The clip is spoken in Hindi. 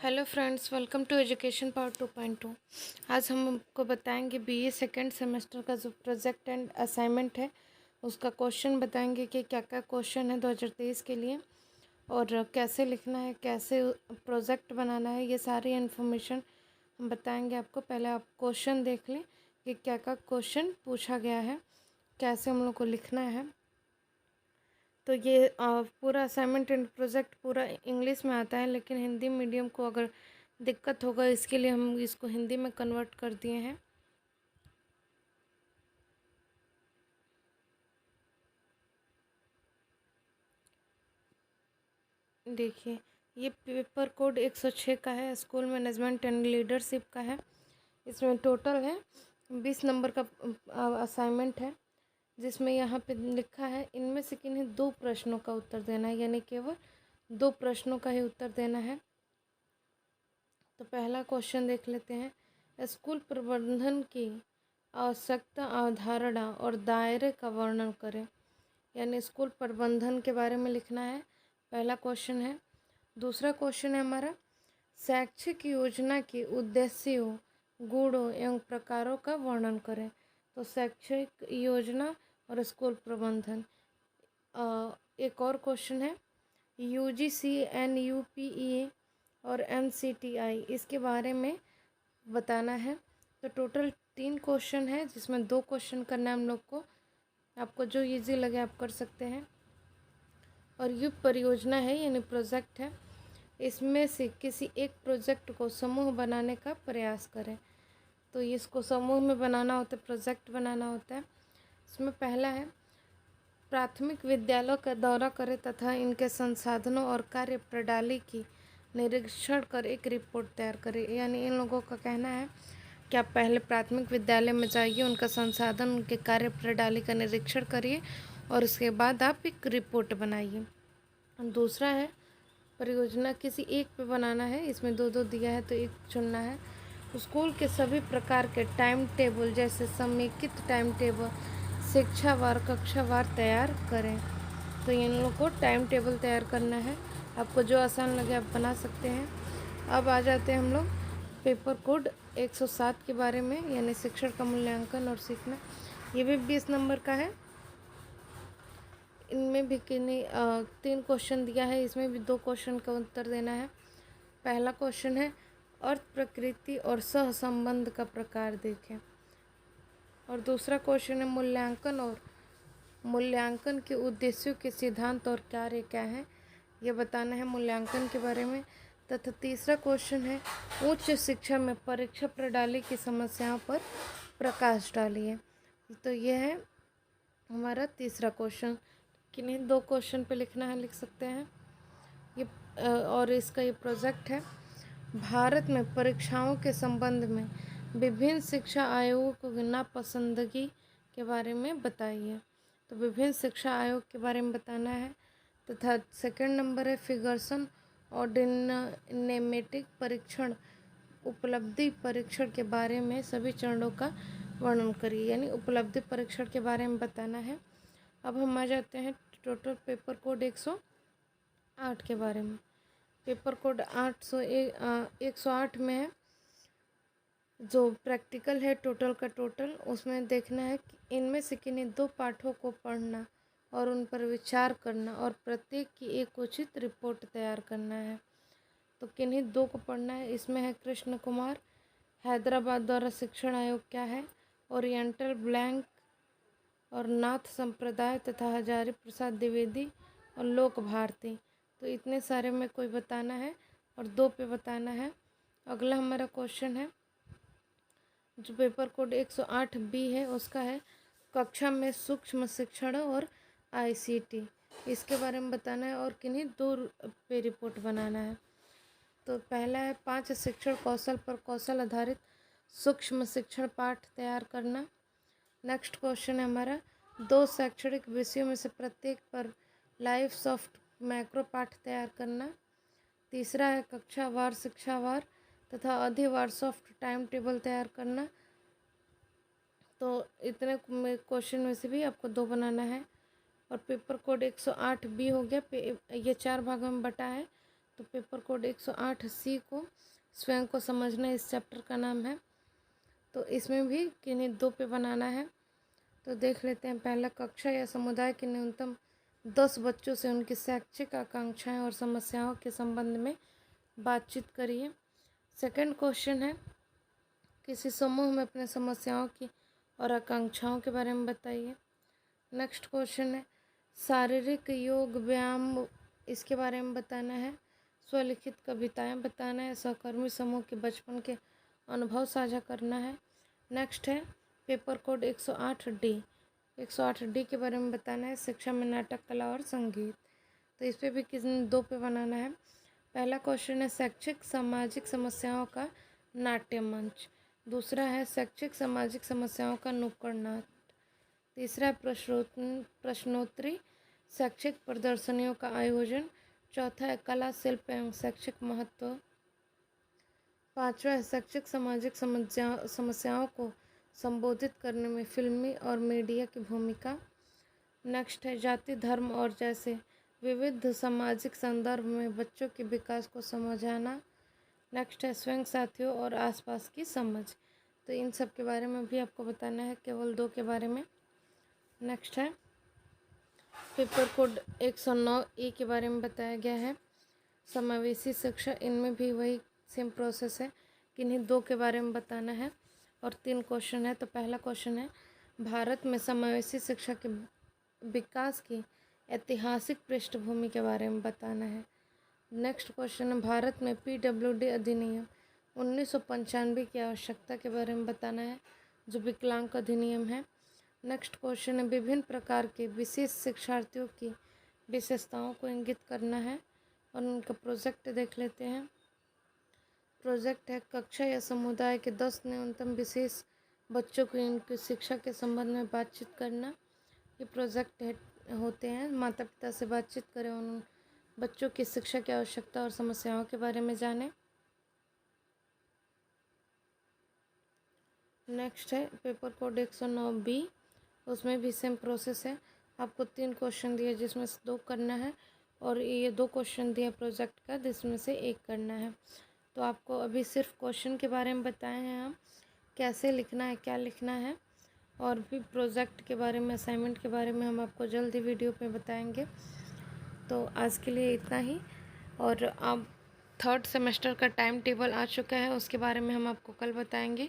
Hello friends, welcome to education power 2.2। आज हम आपको बताएंगे बीए सेकेंड सेमेस्टर का जो प्रोजेक्ट एंड असाइनमेंट है उसका क्वेश्चन बताएंगे कि क्या क्या क्वेश्चन है 2023 के लिए और कैसे लिखना है, कैसे प्रोजेक्ट बनाना है, ये सारी इन्फॉर्मेशन हम बताएंगे आपको। पहले आप क्वेश्चन देख लें कि क्या क्या क्वेश्चन पूछा गया है, कैसे हम लोग को लिखना है। तो ये पूरा असाइनमेंट एंड प्रोजेक्ट पूरा इंग्लिश में आता है, लेकिन हिंदी मीडियम को अगर दिक्कत होगा इसके लिए हम इसको हिंदी में कन्वर्ट कर दिए हैं। देखिए, ये पेपर कोड 106 का है, स्कूल मैनेजमेंट एंड लीडरशिप का है। इसमें टोटल है 20 नंबर का असाइनमेंट है, जिसमें यहाँ पे लिखा है इनमें से किन्हीं 2 प्रश्नों का उत्तर देना है, यानी केवल 2 प्रश्नों का ही उत्तर देना है। तो पहला क्वेश्चन देख लेते हैं। स्कूल प्रबंधन की आवश्यकता, अवधारणा और दायरे का वर्णन करें। यानी स्कूल प्रबंधन के बारे में लिखना है, पहला क्वेश्चन है। दूसरा क्वेश्चन है हमारा, शैक्षिक योजना के उद्देश्यों, गुणों एवं प्रकारों का वर्णन करें। तो शैक्षिक योजना और स्कूल प्रबंधन। एक और क्वेश्चन है, यूजीसी, एनयूपीई और एमसीटीआई, इसके बारे में बताना है। तो टोटल 3 क्वेश्चन है, जिसमें 2 क्वेश्चन करना है हम लोग को। आपको जो इजी लगे आप कर सकते हैं। और ये परियोजना है यानी प्रोजेक्ट है, इसमें से किसी एक प्रोजेक्ट को समूह बनाने का प्रयास करें। तो इसको समूह में बनाना होता है, प्रोजेक्ट बनाना होता है। इसमें पहला है, प्राथमिक विद्यालयों का दौरा करें तथा इनके संसाधनों और कार्य प्रणाली की निरीक्षण कर एक रिपोर्ट तैयार करें। यानी इन लोगों का कहना है कि आप पहले प्राथमिक विद्यालय में जाइए, उनका संसाधन, उनके कार्य प्रणाली का निरीक्षण करिए और उसके बाद आप एक रिपोर्ट बनाइए। दूसरा है, परियोजना किसी एक पे बनाना है, इसमें 2-2 दिया है तो एक चुनना है। स्कूल के सभी प्रकार के टाइम टेबल जैसे समेकित टाइम टेबल, शिक्षावार, कक्षावार तैयार करें। तो इन लोगों को टाइम टेबल तैयार करना है, आपको जो आसान लगे आप बना सकते हैं। अब आ जाते हैं हम लोग पेपर कोड 107 के बारे में, यानी शिक्षण का मूल्यांकन और सीखना। ये भी 20 नंबर का है। इनमें भी किन्हीं 3 क्वेश्चन दिया है, इसमें भी 2 क्वेश्चन का उत्तर देना है। पहला क्वेश्चन है, अर्थ, प्रकृति और सहसंबंध का प्रकार देखें। और दूसरा क्वेश्चन है, मूल्यांकन और मूल्यांकन के उद्देश्यों के सिद्धांत और कार्य क्या है, ये बताना है मूल्यांकन के बारे में। तथा तीसरा क्वेश्चन है, उच्च शिक्षा में परीक्षा प्रणाली की समस्याओं पर प्रकाश डालिए। तो यह है हमारा तीसरा क्वेश्चन। किन्हीं 2 क्वेश्चन पे लिखना है, लिख सकते हैं ये। और इसका ये प्रोजेक्ट है, भारत में परीक्षाओं के संबंध में विभिन्न शिक्षा आयोगों को नापसंदगी के बारे में बताइए। तो विभिन्न शिक्षा आयोग के बारे में बताना है। तथा सेकंड नंबर है, फिगर्सन ऑर्डिनेमेटिक परीक्षण, उपलब्धि परीक्षण के बारे में सभी चरणों का वर्णन करिए। यानी उपलब्धि परीक्षण के बारे में बताना है। अब हम आ जाते हैं टोटल पेपर कोड 108 के बारे में। पेपर कोड 108 में है, जो प्रैक्टिकल है टोटल का टोटल, उसमें देखना है कि इनमें से किन्हीं 2 पाठों को पढ़ना और उन पर विचार करना और प्रत्येक की एक उचित रिपोर्ट तैयार करना है। तो किन्हीं 2 को पढ़ना है, इसमें है कृष्ण कुमार, हैदराबाद द्वारा शिक्षण आयोग क्या है, ओरिएंटल ब्लैंक और नाथ संप्रदाय तथा हजारी प्रसाद द्विवेदी और लोक भारती। तो इतने सारे में कोई बताना है और 2 पे बताना है। अगला हमारा क्वेश्चन है, जो पेपर कोड 108 बी है, उसका है कक्षा में सूक्ष्म शिक्षण और आईसीटी, इसके बारे में बताना है और किन्हीं 2 पे रिपोर्ट बनाना है। तो पहला है, 5 शिक्षण कौशल पर कौशल आधारित सूक्ष्म शिक्षण पाठ तैयार करना। नेक्स्ट क्वेश्चन है हमारा, 2 शैक्षणिक विषयों में से प्रत्येक पर लाइफ सॉफ्ट मैक्रो पाठ तैयार करना। तीसरा है, कक्षावार, शिक्षावार तथा अधिवार सॉफ्ट टाइम टेबल तैयार करना। तो इतने क्वेश्चन में से भी आपको 2 बनाना है। और पेपर कोड 108 बी हो गया, ये 4 भागों में बटा है, तो पेपर कोड 108C को स्वयं को समझना इस चैप्टर का नाम है। तो इसमें भी किन्हीं 2 पे बनाना है। तो देख लेते हैं। पहला, कक्षा या समुदाय के न्यूनतम 10 बच्चों से उनकी शैक्षिक आकांक्षाएं और समस्याओं के संबंध में बातचीत करिए। सेकंड क्वेश्चन है, किसी समूह में अपने समस्याओं की और आकांक्षाओं के बारे में बताइए। नेक्स्ट क्वेश्चन है, शारीरिक योग व्यायाम इसके बारे में बताना है। स्वलिखित कविताएं बताना है। सहकर्मी समूह के बचपन के अनुभव साझा करना है। नेक्स्ट है पेपर कोड 108D। 108D के बारे में बताना है। शिक्षा में नाटक, कला और संगीत। तो इस पर भी किसी 2 पे बनाना है। पहला क्वेश्चन है, शैक्षिक सामाजिक समस्याओं का नाट्य मंच। दूसरा है, शैक्षिक सामाजिक समस्याओं का नुक्कड़ नाट। तीसरा है, प्रश्नोत्तरी शैक्षिक प्रदर्शनियों का आयोजन। चौथा है, कला, शिल्प एवं शैक्षिक महत्व। पांचवा है, शैक्षिक सामाजिक समस्याओं को संबोधित करने में फिल्मी और मीडिया की भूमिका। नेक्स्ट है, जाति, धर्म और जैसे विविध सामाजिक संदर्भ में बच्चों के विकास को समझाना। नेक्स्ट है, स्वयं, साथियों और आसपास की समझ। तो इन सब के बारे में भी आपको बताना है, केवल 2 के बारे में। नेक्स्ट है, पेपर कोड 109E के बारे में बताया गया है, समावेशी शिक्षा। इनमें भी वही सेम प्रोसेस है, किन्हीं 2 के बारे में बताना है और 3 क्वेश्चन है। तो पहला क्वेश्चन है, भारत में समावेशी शिक्षा के विकास की ऐतिहासिक पृष्ठभूमि के बारे में बताना है। नेक्स्ट क्वेश्चन है, भारत में PWD अधिनियम 1995 की आवश्यकता के बारे में बताना है, जो विकलांग अधिनियम है। नेक्स्ट क्वेश्चन है, विभिन्न प्रकार के विशेष शिक्षार्थियों की विशेषताओं को इंगित करना है और उनका प्रोजेक्ट देख लेते हैं। प्रोजेक्ट है, कक्षा या समुदाय के 10 न्यूनतम विशेष बच्चों को इनकी शिक्षा के संबंध में बातचीत करना। ये प्रोजेक्ट होते हैं, माता पिता से बातचीत करें, उन बच्चों की शिक्षा की आवश्यकता और समस्याओं के बारे में जानें। नेक्स्ट है पेपर कोड 109B। उसमें भी सेम प्रोसेस है। आपको 3 क्वेश्चन दिए जिसमें से 2 करना है और ये 2 क्वेश्चन दिया प्रोजेक्ट का जिसमें से 1 करना है। तो आपको अभी सिर्फ क्वेश्चन के बारे में बताए हैं हम, कैसे लिखना है, क्या लिखना है, और भी प्रोजेक्ट के बारे में, असाइनमेंट के बारे में हम आपको जल्दी वीडियो पे बताएंगे। तो आज के लिए इतना ही। और अब 3rd सेमेस्टर का टाइम टेबल आ चुका है, उसके बारे में हम आपको कल बताएंगे।